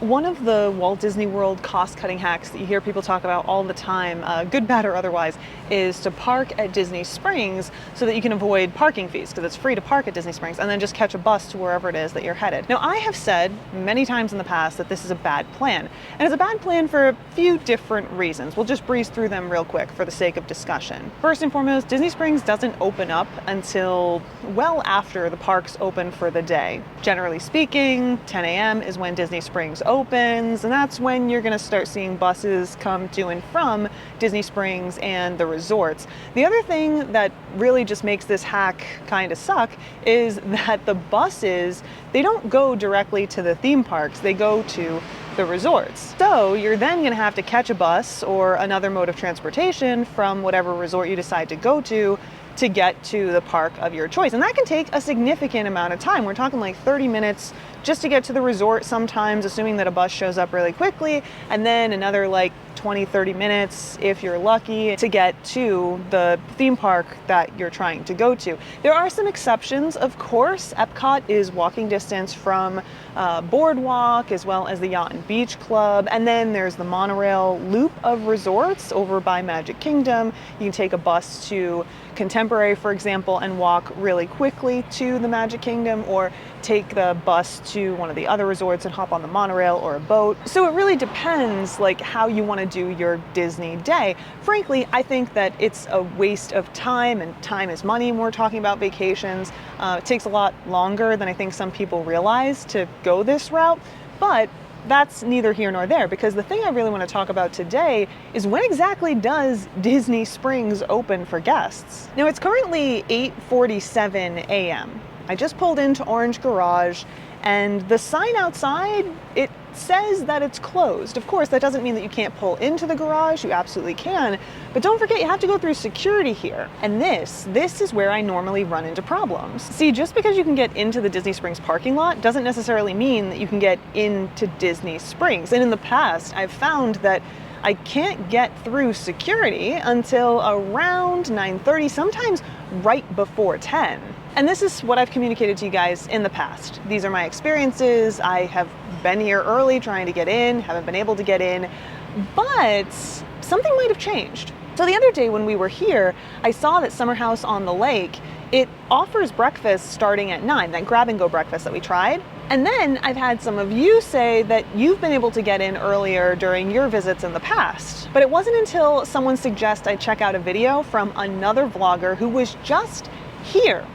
One of the Walt Disney World cost-cutting hacks that you hear people talk about all the time, good, bad, or otherwise, is to park at Disney Springs so that you can avoid parking fees, because it's free to park at Disney Springs, and then just catch a bus to wherever it is that you're headed. Now, I have said many times in the past that this is a bad plan, and it's a bad plan for a few different reasons. We'll just breeze through them real quick for the sake of discussion. First and foremost, Disney Springs doesn't open up until well after the parks open for the day. Generally speaking, 10 a.m. is when Disney Springs opens, and that's when you're going to start seeing buses come to and from Disney Springs and the resorts. The other thing that really just makes this hack kind of suck is that the buses, they don't go directly to the theme parks, they go to the resorts. So you're then going to have to catch a bus or another mode of transportation from whatever resort you decide to go to get to the park of your choice. And that can take a significant amount of time. We're talking like 30 minutes just to get to the resort sometimes, assuming that a bus shows up really quickly, and then another like 20-30 minutes if you're lucky to get to the theme park that you're trying to go to. There are some exceptions, of course. Epcot is walking distance from Boardwalk, as well as the Yacht and Beach Club, and then there's the monorail loop of resorts over by Magic Kingdom. You can take a bus to Contemporary, for example, and walk really quickly to the Magic Kingdom, or take the bus to one of the other resorts and hop on the monorail or a boat. So it really depends like how you want to do your Disney day. Frankly, I think that it's a waste of time, and time is money when we're talking about vacations. It takes a lot longer than I think some people realize to go this route, but that's neither here nor there, because the thing I really want to talk about today is when exactly does Disney Springs open for guests? Now, it's currently 8:47 a.m. I just pulled into Orange Garage, and the sign outside, it says that it's closed. Of course, that doesn't mean that you can't pull into the garage. You absolutely can. But don't forget, you have to go through security here. And this is where I normally run into problems. See, just because you can get into the Disney Springs parking lot doesn't necessarily mean that you can get into Disney Springs. And in the past, I've found that I can't get through security until around 9:30, sometimes right before 10. And this is what I've communicated to you guys in the past. These are my experiences. I have been here early trying to get in, haven't been able to get in, but something might have changed. So the other day when we were here, I saw that Summer House on the Lake, it offers breakfast starting at 9, that grab-and-go breakfast that we tried. And then I've had some of you say that you've been able to get in earlier during your visits in the past. But it wasn't until someone suggested I check out a video from another vlogger who was just here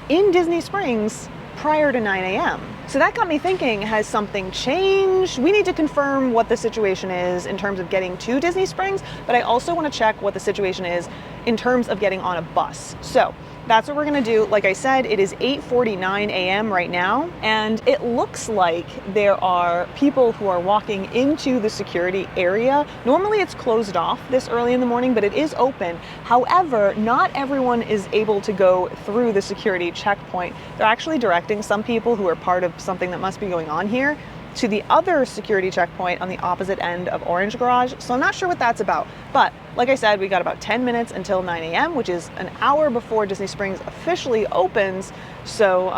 in Disney Springs prior to 9 a.m. So that got me thinking, has something changed? We need to confirm what the situation is in terms of getting to Disney Springs, but I also want to check what the situation is in terms of getting on a bus. So that's what we're gonna do. Like I said, it is 8:49 a.m. right now, and it looks like there are people who are walking into the security area. Normally it's closed off this early in the morning, but it is open. However, not everyone is able to go through the security checkpoint. They're actually directing some people who are part of something that must be going on here to the other security checkpoint on the opposite end of Orange Garage. So I'm not sure what that's about. But like I said, we got about 10 minutes until 9 a.m., which is an hour before Disney Springs officially opens. So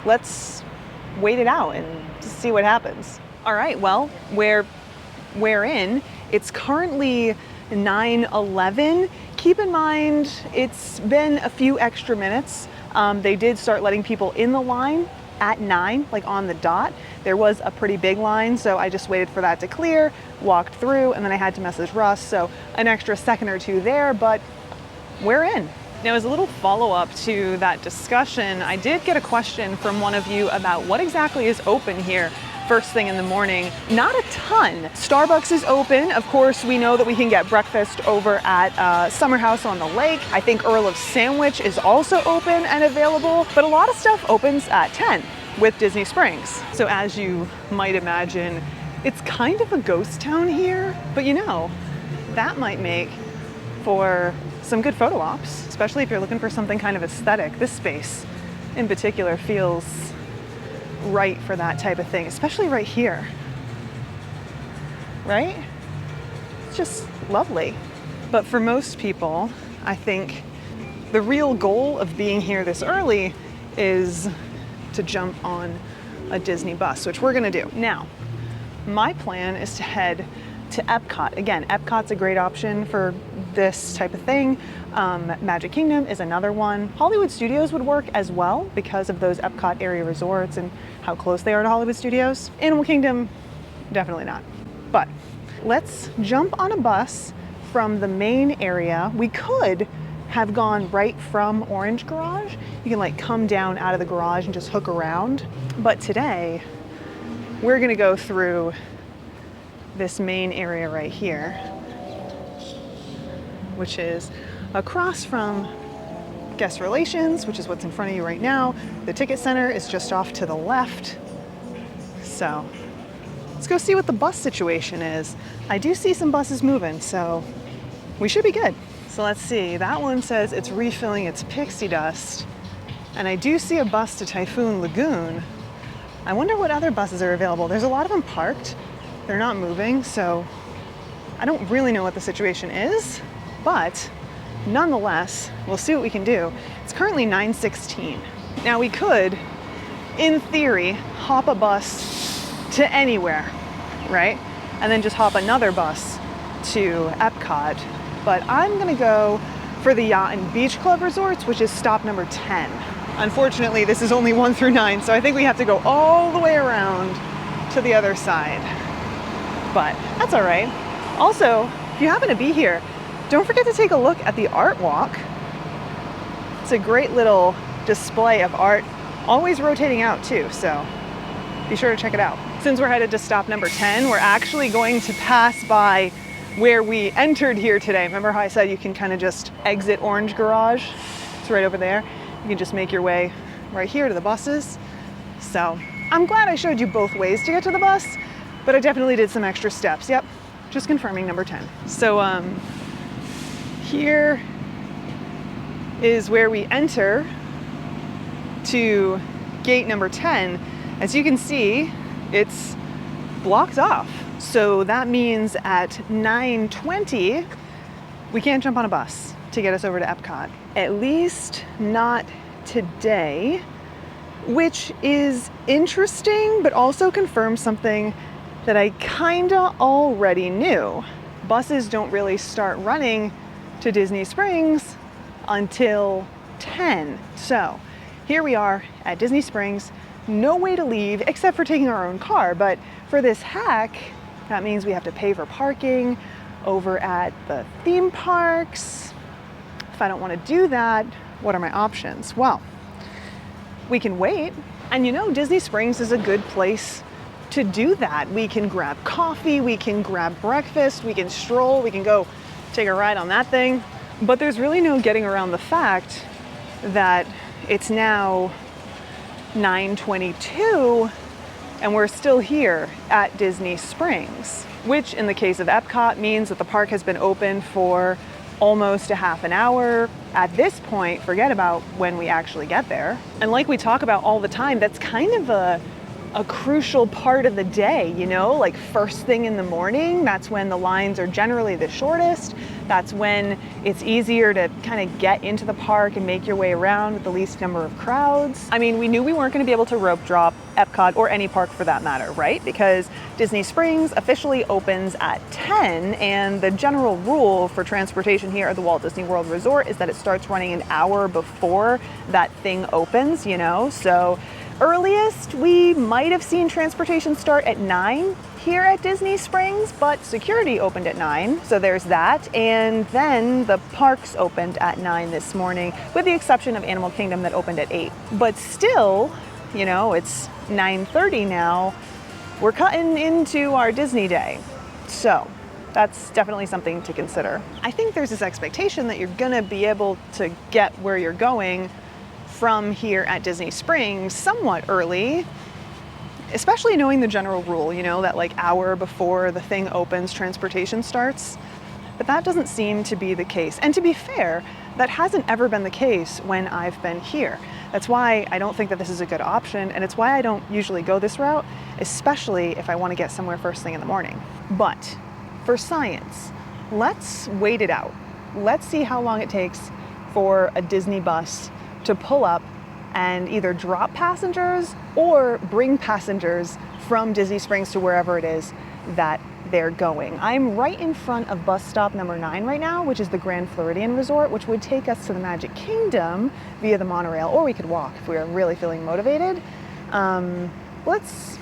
let's wait it out and see what happens. All right, well, we're in. It's currently 9:11. Keep in mind, it's been a few extra minutes. They did start letting people in the line at 9, like on the dot. There was a pretty big line, so I just waited for that to clear, walked through, and then I had to message Russ, so an extra second or two there, but we're in. Now, as a little follow-up to that discussion, I did get a question from one of you about what exactly is open here first thing in the morning. Not a ton. Starbucks is open. Of course, we know that we can get breakfast over at Summer House on the Lake. I think Earl of Sandwich is also open and available, but a lot of stuff opens at 10 with Disney Springs. So as you might imagine, it's kind of a ghost town here, but you know, that might make for some good photo ops, especially if you're looking for something kind of aesthetic. This space in particular feels right for that type of thing, especially right here, right? It's just lovely. But for most people, I think the real goal of being here this early is to jump on a Disney bus, which we're gonna do. Now, my plan is to head to Epcot. Again, Epcot's a great option for this type of thing. Magic Kingdom is another one. Hollywood Studios would work as well because of those Epcot area resorts and how close they are to Hollywood Studios. Animal Kingdom, definitely not. But let's jump on a bus from the main area. We could have gone right from Orange Garage. You can like come down out of the garage and just hook around. But today, we're gonna go through this main area right here, which is across from Guest Relations, which is what's in front of you right now. The ticket center is just off to the left. So let's go see what the bus situation is. I do see some buses moving, so we should be good. So let's see, that one says it's refilling its pixie dust. And I do see a bus to Typhoon Lagoon. I wonder what other buses are available. There's a lot of them parked. They're not moving, so I don't really know what the situation is, but nonetheless, we'll see what we can do. It's currently 9:16. Now we could, in theory, hop a bus to anywhere, right? And then just hop another bus to Epcot. But I'm gonna go for the Yacht and Beach Club resorts, which is stop number 10. Unfortunately, this is only 1 through 9, so I think we have to go all the way around to the other side. But that's all right. Also, if you happen to be here, don't forget to take a look at the art walk. It's a great little display of art, always rotating out too, so be sure to check it out. Since we're headed to stop number 10, we're actually going to pass by where we entered here today. Remember how I said you can kind of just exit Orange Garage? It's right over there. You can just make your way right here to the buses. So I'm glad I showed you both ways to get to the bus, but I definitely did some extra steps. Yep, just confirming number 10. So here is where we enter to gate number 10. As you can see, it's blocked off. So that means at 9:20, we can't jump on a bus to get us over to Epcot. At least not today, which is interesting, but also confirms something that I kinda already knew. Buses don't really start running to Disney Springs until 10. So here we are at Disney Springs, no way to leave except for taking our own car. But for this hack, that means we have to pay for parking over at the theme parks. If I don't want to do that, what are my options? Well, we can wait. And you know, Disney Springs is a good place to do that. We can grab coffee, we can grab breakfast, we can stroll, we can go take a ride on that thing. But there's really no getting around the fact that it's now 9:22 and we're still here at Disney Springs, which in the case of Epcot means that the park has been open for almost a half an hour. At this point, forget about when we actually get there. And like we talk about all the time, that's kind of a crucial part of the day, you know, like first thing in the morning, that's when the lines are generally the shortest. That's when it's easier to kind of get into the park and make your way around with the least number of crowds. I mean, we knew we weren't going to be able to rope drop Epcot or any park for that matter, right? Because Disney Springs officially opens at 10, and the general rule for transportation here at the Walt Disney World Resort is that it starts running an hour before that thing opens, you know? So earliest we might have seen transportation start at 9 here at Disney Springs, but security opened at 9, so there's that. And then the parks opened at 9 this morning, with the exception of Animal Kingdom that opened at 8. But still, you know, it's 9:30 now. We're cutting into our Disney day. So that's definitely something to consider. I think there's this expectation that you're gonna be able to get where you're going from here at Disney Springs somewhat early, especially knowing the general rule, you know, that like hour before the thing opens, transportation starts. But that doesn't seem to be the case. And to be fair, that hasn't ever been the case when I've been here. That's why I don't think that this is a good option, and it's why I don't usually go this route, especially if I want to get somewhere first thing in the morning. But for science, let's wait it out. Let's see how long it takes for a Disney bus to pull up and either drop passengers or bring passengers from Disney Springs to wherever it is that they're going. I'm right in front of bus stop number 9 right now, which is the Grand Floridian Resort, which would take us to the Magic Kingdom via the monorail, or we could walk if we were really feeling motivated. Let's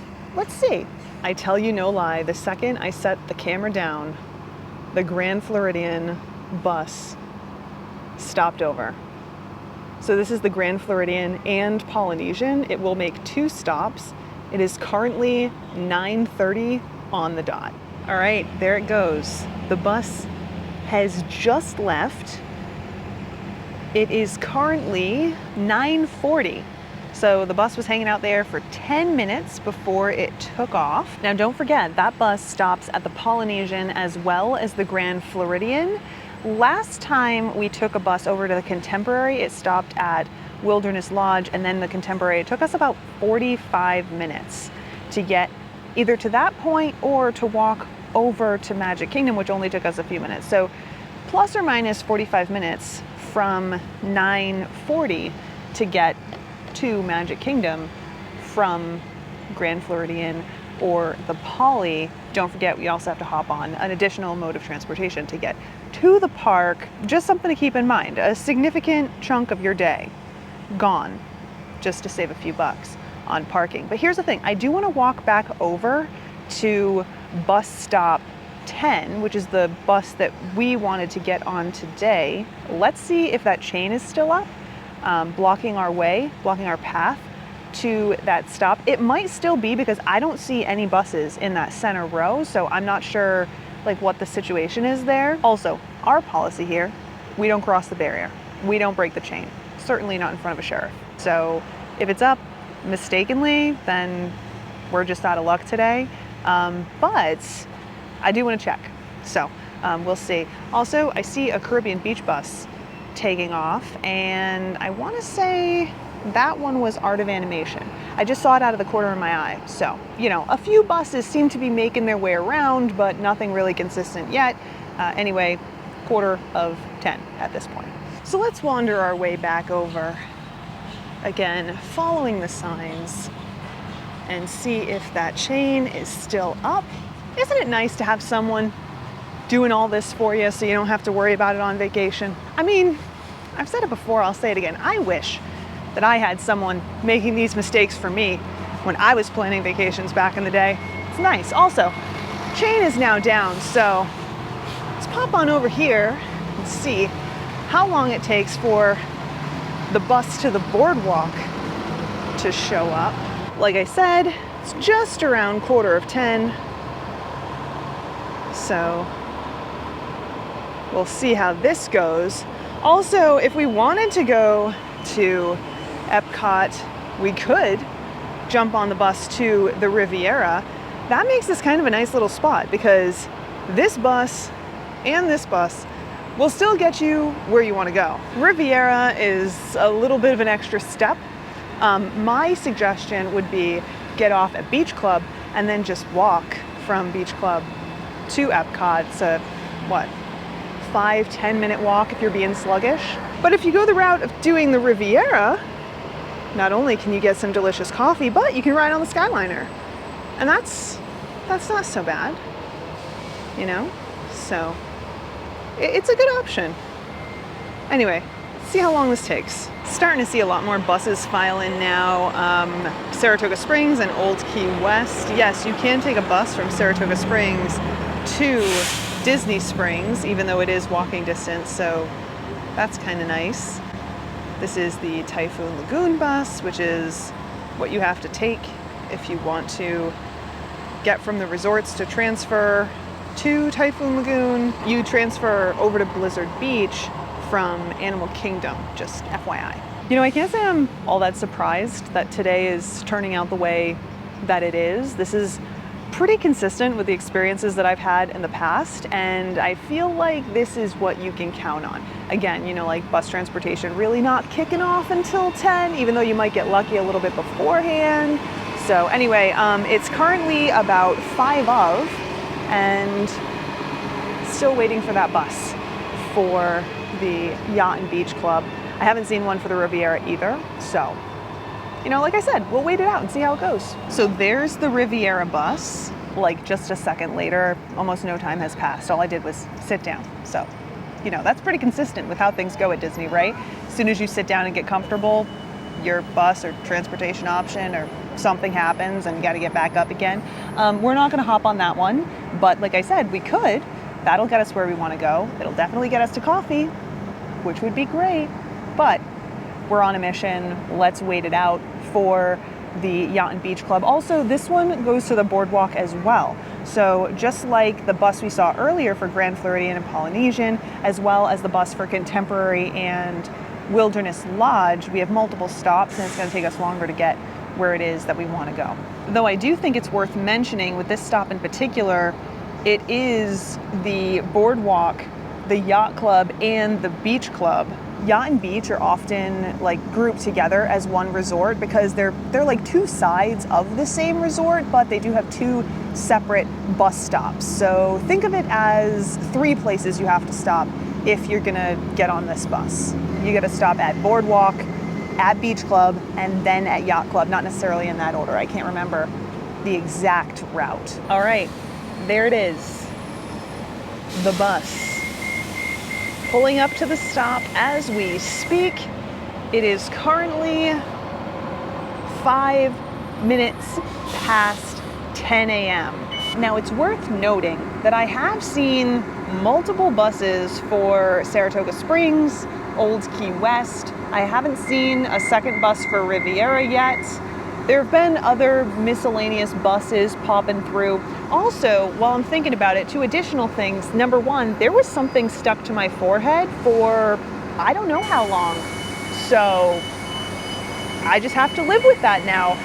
see. I tell you no lie, the second I set the camera down, the Grand Floridian bus stopped over. So this is the Grand Floridian and Polynesian. It will make 2 stops. It is currently 9:30 on the dot. All right, there it goes. The bus has just left. It is currently 9:40. So the bus was hanging out there for 10 minutes before it took off. Now don't forget, that bus stops at the Polynesian as well as the Grand Floridian. Last time we took a bus over to the Contemporary, it stopped at Wilderness Lodge, and then the Contemporary. It took us about 45 minutes to get either to that point or to walk over to Magic Kingdom, which only took us a few minutes. So plus or minus 45 minutes from 9:40 to get to Magic Kingdom from Grand Floridian or the Poly. Don't forget, we also have to hop on an additional mode of transportation to get to the park. Just something to keep in mind. A significant chunk of your day gone just to save a few bucks on parking. But here's the thing, I do want to walk back over to bus stop 10, which is the bus that we wanted to get on today. Let's see if that chain is still up, blocking our way, blocking our path to that stop. It might still be because I don't see any buses in that center row, so I'm not sure like what the situation is there. Also, our policy here, we don't cross the barrier. We don't break the chain. Certainly not in front of a sheriff. So if it's up mistakenly, then we're just out of luck today. But I do want to check. So we'll see. Also, I see a Caribbean beach bus taking off, and I want to say that one was Art of Animation. I just saw it out of the corner of my eye. So, you know, a few buses seem to be making their way around, but nothing really consistent yet. Anyway, 9:45 at this point. So let's wander our way back over again, following the signs, and see if that chain is still up. Isn't it nice to have someone doing all this for you so you don't have to worry about it on vacation? I mean, I've said it before, I'll say it again. I wish that I had someone making these mistakes for me when I was planning vacations back in the day. It's nice. Also, chain is now down, so let's pop on over here and see how long it takes for the bus to the boardwalk to show up. Like I said, it's just around 9:45. So we'll see how this goes. Also, if we wanted to go to Epcot, we could jump on the bus to the Riviera. That makes this kind of a nice little spot because this bus and this bus will still get you where you want to go. Riviera is a little bit of an extra step. My suggestion would be get off at Beach Club and then just walk from Beach Club to Epcot. It's a, 5-10 minute walk if you're being sluggish. But if you go the route of doing the Riviera, not only can you get some delicious coffee, but you can ride on the Skyliner. And that's not so bad, you know? So it's a good option. Anyway, let's see how long this takes. Starting to see a lot more buses file in now. Saratoga Springs and Old Key West. Yes, you can take a bus from Saratoga Springs to Disney Springs, even though it is walking distance, so that's kind of nice. This is the Typhoon Lagoon bus, which is what you have to take if you want to get from the resorts to transfer to Typhoon Lagoon. You transfer over to Blizzard Beach from Animal Kingdom, just FYI. You know, I can't say I'm all that surprised that today is turning out the way that it is. This is pretty consistent with the experiences that I've had in the past, and I feel like this is what you can count on. Again, you know, like bus transportation really not kicking off until 10, even though you might get lucky a little bit beforehand. So anyway, it's currently about 5 of, and still waiting for that bus for the Yacht and Beach Club. I haven't seen one for the Riviera either, so you know, like I said, we'll wait it out and see how it goes. So there's the Riviera bus. Like just a second later, almost no time has passed. All I did was sit down. So, you know, that's pretty consistent with how things go at Disney, right? As soon as you sit down and get comfortable, your bus or transportation option or something happens and you got to get back up again. We're not going to hop on that one, but like I said, we could. That'll get us where we want to go. It'll definitely get us to coffee, which would be great, but we're on a mission. Let's wait it out for the Yacht and Beach Club. Also, this one goes to the boardwalk as well. So just like the bus we saw earlier for Grand Floridian and Polynesian, as well as the bus for Contemporary and Wilderness Lodge, we have multiple stops and it's going to take us longer to get where it is that we want to go. Though I do think it's worth mentioning with this stop in particular, it is the boardwalk, the Yacht Club, and the Beach Club. Yacht and Beach are often like grouped together as one resort because they're like two sides of the same resort, but they do have two separate bus stops. So think of it as 3 places you have to stop if you're gonna get on this bus. You gotta stop at Boardwalk, at Beach Club, and then at Yacht Club, not necessarily in that order. I can't remember the exact route. All right, there it is, the bus. Pulling up to the stop as we speak. It is currently 5 minutes past 10 a.m. Now it's worth noting that I have seen multiple buses for Saratoga Springs, Old Key West. I haven't seen a second bus for Riviera yet. There have been other miscellaneous buses popping through. Also, while I'm thinking about it, 2 additional things. Number 1, there was something stuck to my forehead for I don't know how long. So I just have to live with that now.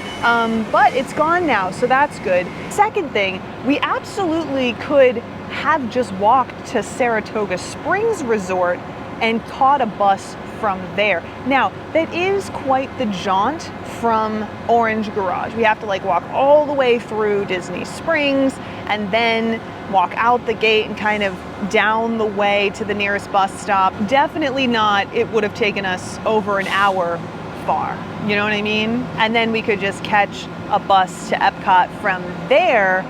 But it's gone now, so that's good. Second thing, we absolutely could have just walked to Saratoga Springs Resort and caught a bus from there. Now, that is quite the jaunt from Orange Garage. We have to like walk all the way through Disney Springs and then walk out the gate and kind of down the way to the nearest bus stop. Definitely not, it would have taken us over an hour far, you know what I mean? And then we could just catch a bus to Epcot from there.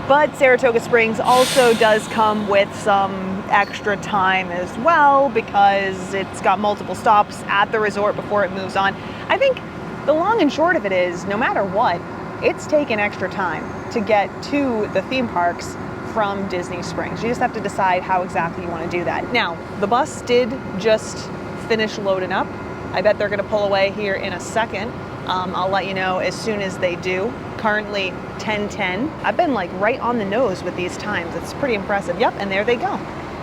But Saratoga Springs also does come with some extra time as well because it's got multiple stops at the resort before it moves on. I think the long and short of it is, no matter what, it's taken extra time to get to the theme parks from Disney Springs. You just have to decide how exactly you want to do that. Now, the bus did just finish loading up. I bet they're going to pull away here in a second. I'll let you know as soon as they do. Currently 10:10. I've been like right on the nose with these times. It's pretty impressive. Yep, and there they go.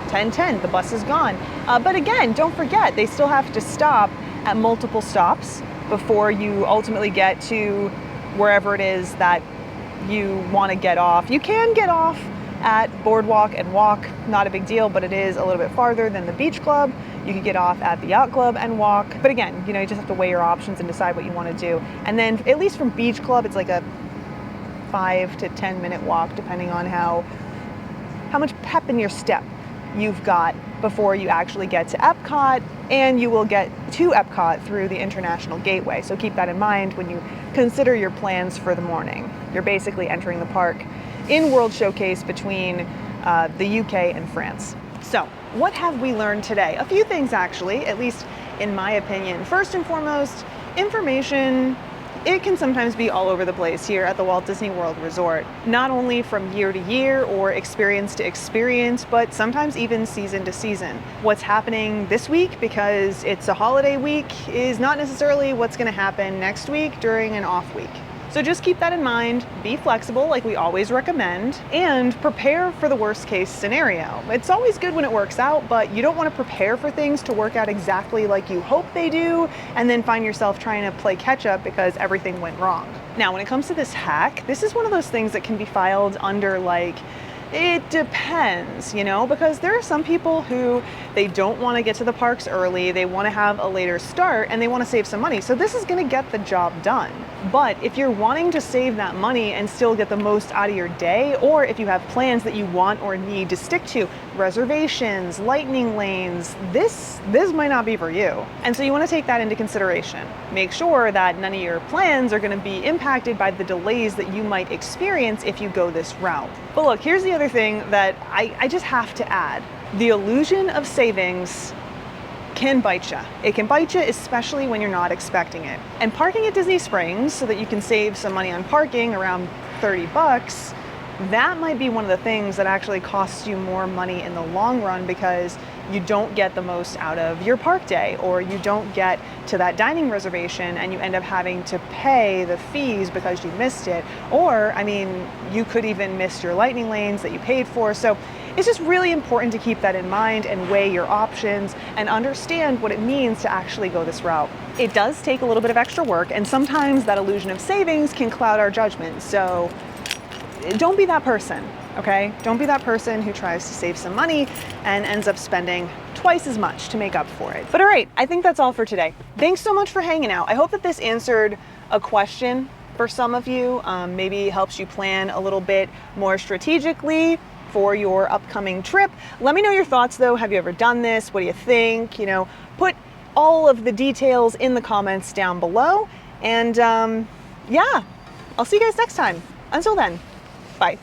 10:10, the bus is gone. But again, don't forget, they still have to stop at multiple stops before you ultimately get to wherever it is that you want to get off. You can get off at Boardwalk and walk, not a big deal, but it is a little bit farther than the Beach Club. You could get off at the Yacht Club and walk. But again, you know, you just have to weigh your options and decide what you want to do. And then at least from Beach Club, it's like a 5 to 10 minute walk, depending on how much pep in your step you've got before you actually get to Epcot. And you will get to Epcot through the International Gateway. So keep that in mind when you consider your plans for the morning. You're basically entering the park in World Showcase between the UK and France. So what have we learned today? A few things actually, at least in my opinion. First and foremost, information, it can sometimes be all over the place here at the Walt Disney World Resort, not only from year to year or experience to experience, but sometimes even season to season. What's happening this week, because it's a holiday week, is not necessarily what's going to happen next week during an off week. So just keep that in mind, be flexible like we always recommend, and prepare for the worst case scenario. It's always good when it works out, but you don't want to prepare for things to work out exactly like you hope they do, and then find yourself trying to play catch up because everything went wrong. Now, when it comes to this hack, this is one of those things that can be filed under like It depends, you know, because there are some people who they don't want to get to the parks early, they want to have a later start, and they want to save some money. So this is going to get the job done. But if you're wanting to save that money and still get the most out of your day, or if you have plans that you want or need to stick to, reservations, lightning lanes, this might not be for you. And so you want to take that into consideration. Make sure that none of your plans are going to be impacted by the delays that you might experience if you go this route. But look, here's the other thing that I just have to add. The illusion of savings can bite you. It can bite you, especially when you're not expecting it. And parking at Disney Springs so that you can save some money on parking, around 30 bucks, that might be one of the things that actually costs you more money in the long run, because you don't get the most out of your park day, or you don't get to that dining reservation and you end up having to pay the fees because you missed it. Or, I mean, you could even miss your lightning lanes that you paid for. So it's just really important to keep that in mind and weigh your options and understand what it means to actually go this route. It does take a little bit of extra work, and sometimes that illusion of savings can cloud our judgment. So don't be that person, okay? Don't be that person who tries to save some money and ends up spending twice as much to make up for it. But all right, I think that's all for today. Thanks so much for hanging out. I hope that this answered a question for some of you, maybe helps you plan a little bit more strategically for your upcoming trip. Let me know your thoughts though. Have you ever done this? What do you think? You know, put all of the details in the comments down below. And yeah, I'll see you guys next time. Until then, bye.